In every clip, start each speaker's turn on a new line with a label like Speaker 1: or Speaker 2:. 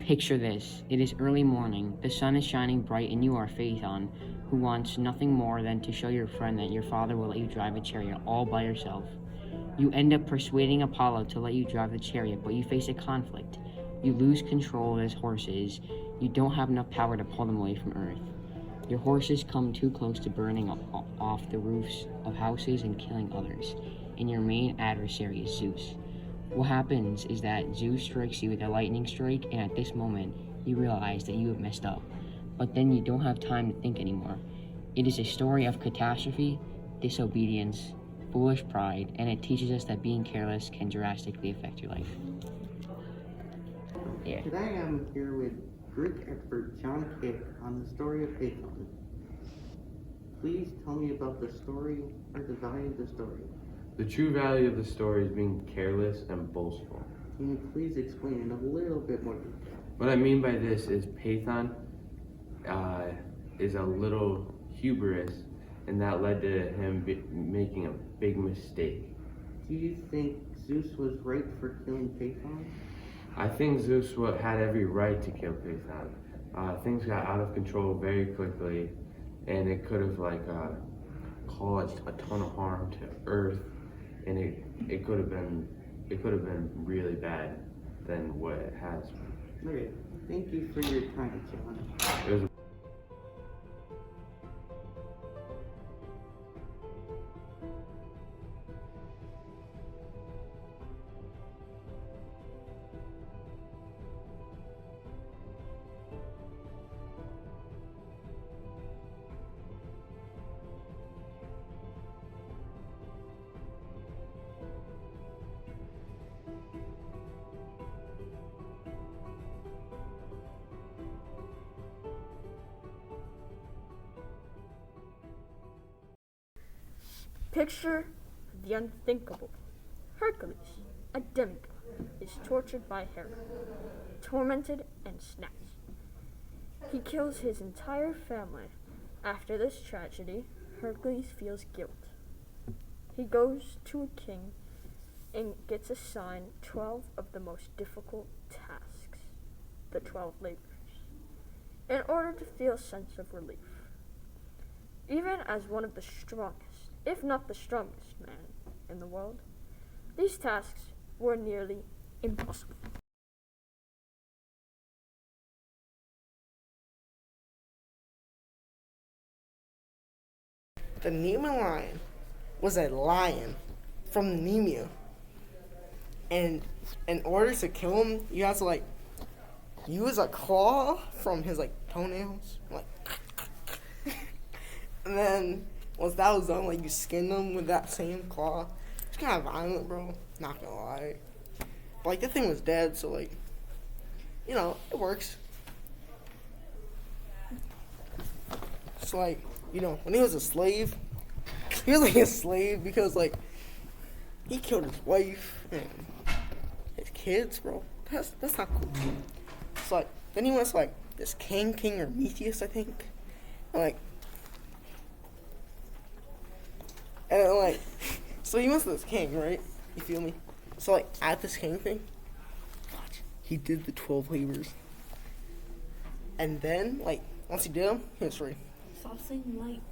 Speaker 1: Picture this. It is early morning. The sun is shining bright and you are Phaethon, who wants nothing more than to show your friend that your father will let you drive a chariot all by yourself. You end up persuading Apollo to let you drive the chariot, but you face a conflict. You lose control of his horses. You don't have enough power to pull them away from Earth. Your horses come too close to burning off the roofs of houses and killing others, and your main adversary is Zeus. What happens is that Zeus strikes you with a lightning strike, and at this moment, you realize that you have messed up. But then you don't have time to think anymore. It is a story of catastrophe, disobedience, foolish pride, and it teaches us that being careless can drastically affect your life. Yeah.
Speaker 2: Today I'm here with Greek expert John Kick on the story of Phaethon. Please tell me about the story or the value of the story.
Speaker 3: The true value of the story is being careless and boastful.
Speaker 2: Can you please explain in a little bit more detail?
Speaker 3: What I mean by this is Phaethon is a little hubris, and that led to him making a big mistake.
Speaker 2: Do you think Zeus was right for killing Phaethon?
Speaker 3: I think Zeus had every right to kill Phaethon. Things got out of control very quickly, and it could have caused a ton of harm to Earth, and it could have been really bad than what it has been.
Speaker 2: Okay, thank you for your time, John.
Speaker 3: It was
Speaker 4: Picture the unthinkable. Hercules, a demigod, is tortured by Hera, tormented and snatched. He kills his entire family. After this tragedy, Hercules feels guilt. He goes to a king and gets assigned 12 of the most difficult tasks, the 12 labors, in order to feel a sense of relief. Even as one of the strongest, if not the strongest man in the world, these tasks were nearly impossible.
Speaker 5: The Nemean lion was a lion from Nemea. And in order to kill him, you have to use a claw from his toenails. And then once that was done, you skin them with that same claw. It's kind of violent, bro. Not gonna lie. But the thing was dead, so it works. So when he was a slave, he was a slave because he killed his wife and his kids, bro. That's not cool. So then he went to this king or Metheus, I think. And so he went to this king, right? You feel me? So at this king thing, watch, he did the 12 labors. And then once he did them, he was free.
Speaker 4: Stop saying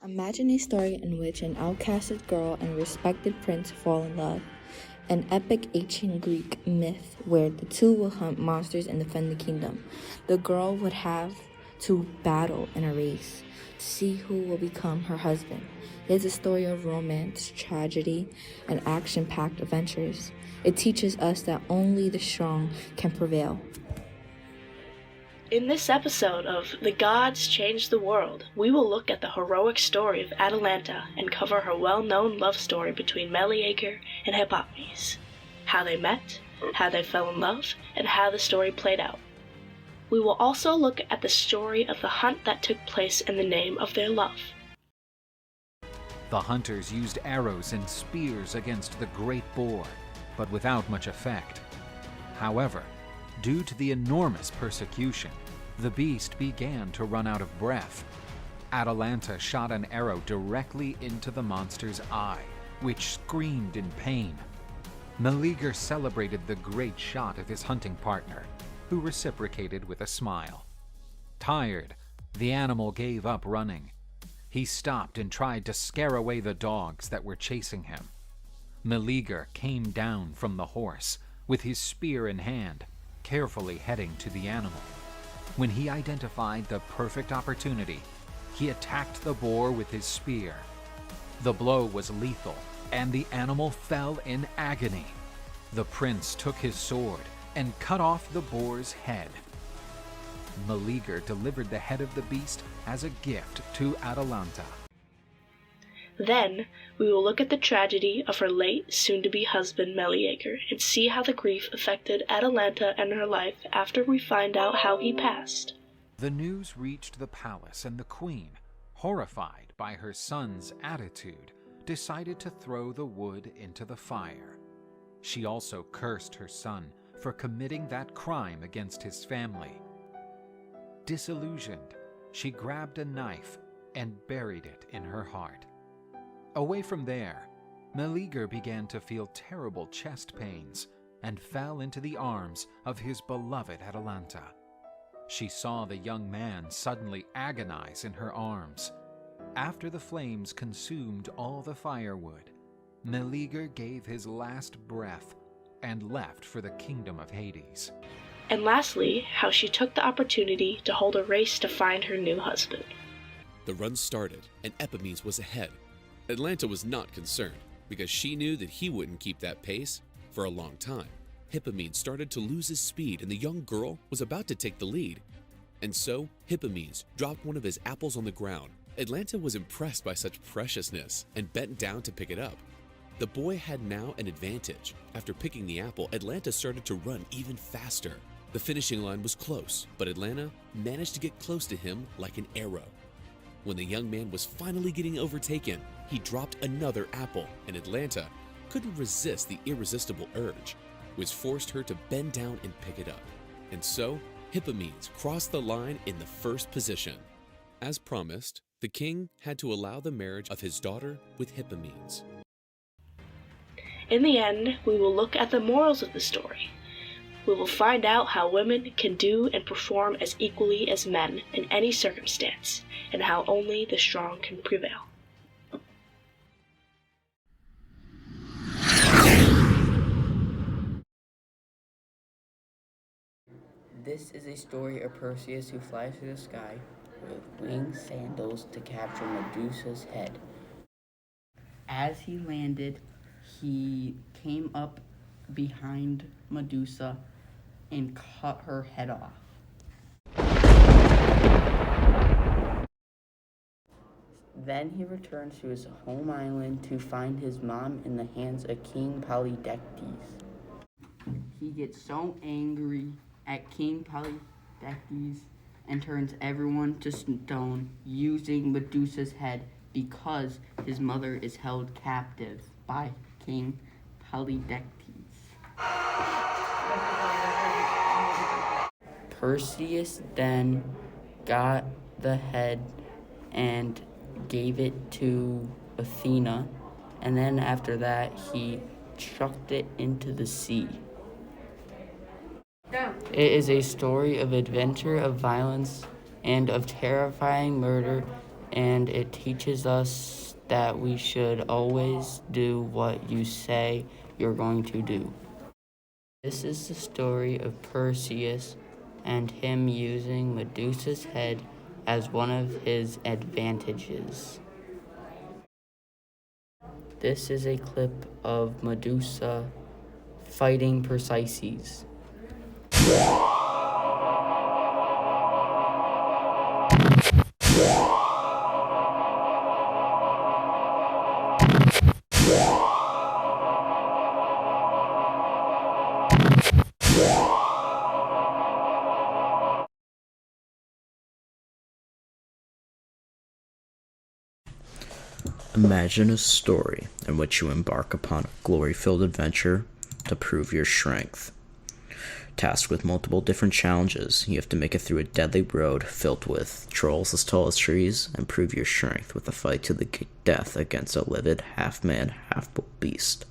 Speaker 6: Imagine a story in which an outcasted girl and a respected prince fall in love. An epic ancient Greek myth where the two will hunt monsters and defend the kingdom. The girl would have to battle in a race to see who will become her husband. It is a story of romance, tragedy, and action-packed adventures. It teaches us that only the strong can prevail.
Speaker 7: In this episode of The Gods Change the World, we will look at the heroic story of Atalanta and cover her well-known love story between Meleager and Hippocrates, how they met, how they fell in love, and how the story played out. We will also look at the story of the hunt that took place in the name of their love.
Speaker 8: The hunters used arrows and spears against the great boar, but without much effect. However, due to the enormous persecution, the beast began to run out of breath. Atalanta shot an arrow directly into the monster's eye, which screamed in pain. Meleager celebrated the great shot of his hunting partner, who reciprocated with a smile. Tired, the animal gave up running. He stopped and tried to scare away the dogs that were chasing him. Meleager came down from the horse, with his spear in hand, carefully heading to the animal. When he identified the perfect opportunity, he attacked the boar with his spear. The blow was lethal, and the animal fell in agony. The prince took his sword and cut off the boar's head. Meleager delivered the head of the beast as a gift to Atalanta.
Speaker 7: Then, we will look at the tragedy of her late, soon-to-be husband Meleager, and see how the grief affected Atalanta and her life after we find out how he passed.
Speaker 8: The news reached the palace, and the queen, horrified by her son's attitude, decided to throw the wood into the fire. She also cursed her son for committing that crime against his family. Disillusioned, she grabbed a knife and buried it in her heart. Away from there, Meleager began to feel terrible chest pains and fell into the arms of his beloved Atalanta. She saw the young man suddenly agonize in her arms. After the flames consumed all the firewood, Meleager gave his last breath and left for the kingdom of Hades.
Speaker 7: And lastly, how she took the opportunity to hold a race to find her new husband.
Speaker 9: The run started, and Epimenes was ahead. Atalanta was not concerned, because she knew that he wouldn't keep that pace for a long time. Hippomenes started to lose his speed, and the young girl was about to take the lead. And so, Hippomenes dropped one of his apples on the ground. Atalanta was impressed by such preciousness and bent down to pick it up. The boy had now an advantage. After picking the apple, Atalanta started to run even faster. The finishing line was close, but Atalanta managed to get close to him like an arrow. When the young man was finally getting overtaken, he dropped another apple, and Atalanta couldn't resist the irresistible urge, which forced her to bend down and pick it up. And so, Hippomenes crossed the line in the first position. As promised, the king had to allow the marriage of his daughter with Hippomenes.
Speaker 7: In the end, we will look at the morals of the story. We will find out how women can do and perform as equally as men in any circumstance, and how only the strong can prevail.
Speaker 10: This is a story of Perseus who flies through the sky with winged sandals to capture Medusa's head. As he landed, he came up behind Medusa and cut her head off. Then he returns to his home island to find his mom in the hands of King Polydectes. He gets so angry at King Polydectes and turns everyone to stone using Medusa's head because his mother is held captive by King Polydectes. Perseus then got the head and gave it to Athena, and then after that he chucked it into the sea. It is a story of adventure, of violence, and of terrifying murder, and it teaches us that we should always do what you say you're going to do. This is the story of Perseus and him using Medusa's head as one of his advantages. This is a clip of Medusa fighting Perseus.
Speaker 11: Imagine a story in which you embark upon a glory-filled adventure to prove your strength. Tasked with multiple different challenges, you have to make it through a deadly road filled with trolls as tall as trees and prove your strength with a fight to the death against a livid half-man, half-beast.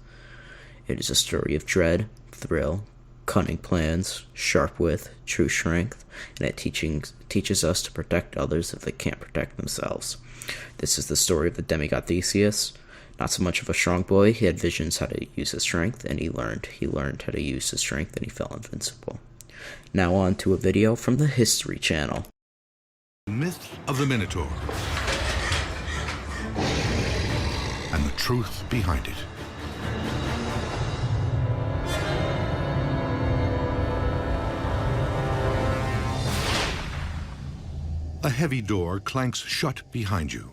Speaker 11: It is a story of dread, thrill, cunning plans, sharp wit, true strength, and it teaches us to protect others if they can't protect themselves. This is the story of the demigod Theseus. Not so much of a strong boy, he had visions how to use his strength, and he learned how to use his strength, and he felt invincible. Now on to a video from the History Channel.
Speaker 12: Myth of the Minotaur and the truth behind it. A heavy door clanks shut behind you.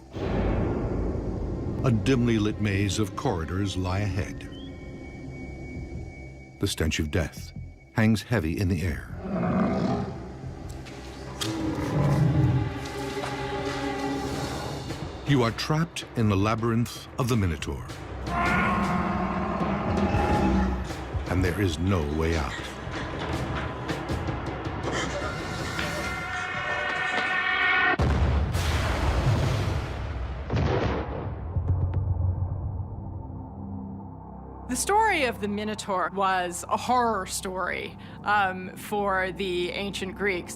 Speaker 12: A dimly lit maze of corridors lie ahead. The stench of death hangs heavy in the air. You are trapped in the labyrinth of the Minotaur. And there is no way out.
Speaker 13: The story of the Minotaur was a horror story for the ancient Greeks.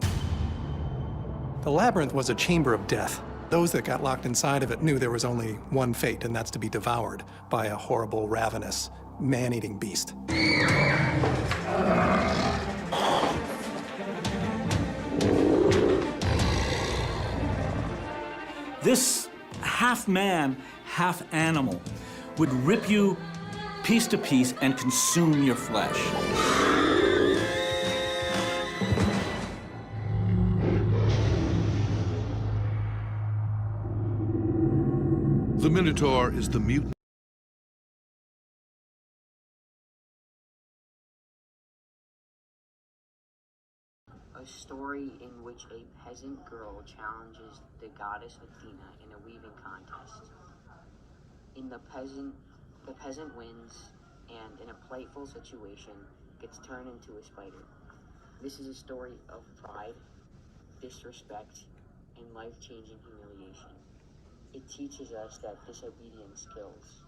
Speaker 14: The labyrinth was a chamber of death. Those that got locked inside of it knew there was only one fate, and that's to be devoured by a horrible, ravenous, man-eating beast.
Speaker 15: This half man, half animal would rip you piece to piece and consume your flesh.
Speaker 12: The Minotaur is the mutant.
Speaker 1: A story in which a peasant girl challenges the goddess Athena in a weaving contest. The peasant wins, and in a playful situation, gets turned into a spider. This is a story of pride, disrespect, and life-changing humiliation. It teaches us that disobedience kills.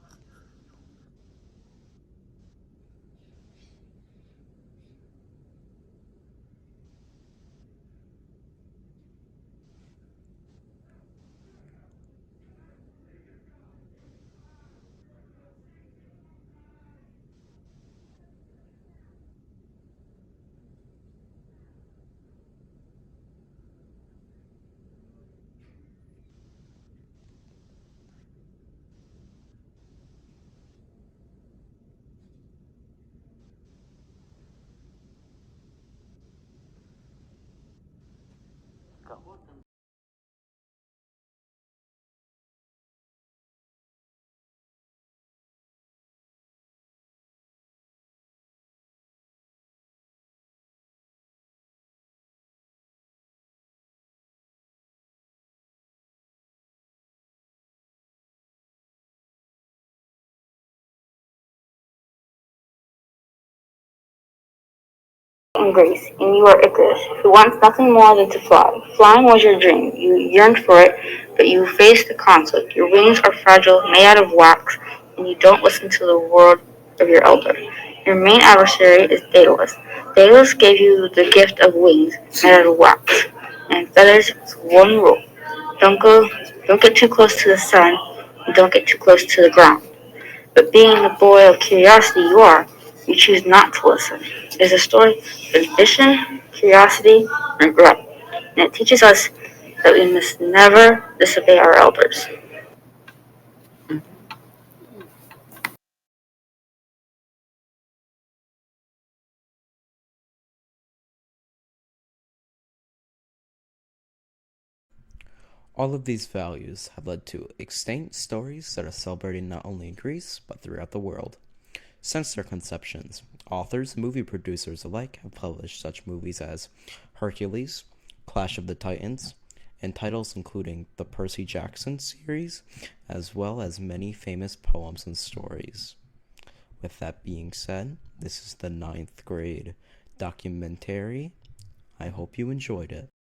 Speaker 16: And Grace, and you are Icarus, who wants nothing more than to fly. Flying was your dream. You yearned for it, but you faced the conflict. Your wings are fragile, made out of wax, and you don't listen to the word of your elder. Your main adversary is Daedalus. Daedalus gave you the gift of wings made out of wax and feathers with one rule: don't get too close to the sun, and don't get too close to the ground. But being the boy of curiosity you choose not to listen. It is a story of ambition, curiosity, and regret, and it teaches us that we must never disobey our elders.
Speaker 11: All of these values have led to extant stories that are celebrated not only in Greece, but throughout the world. Since their conceptions, authors and movie producers alike have published such movies as Hercules, Clash of the Titans, and titles including the Percy Jackson series, as well as many famous poems and stories. With that being said, this is the 9th grade documentary. I hope you enjoyed it.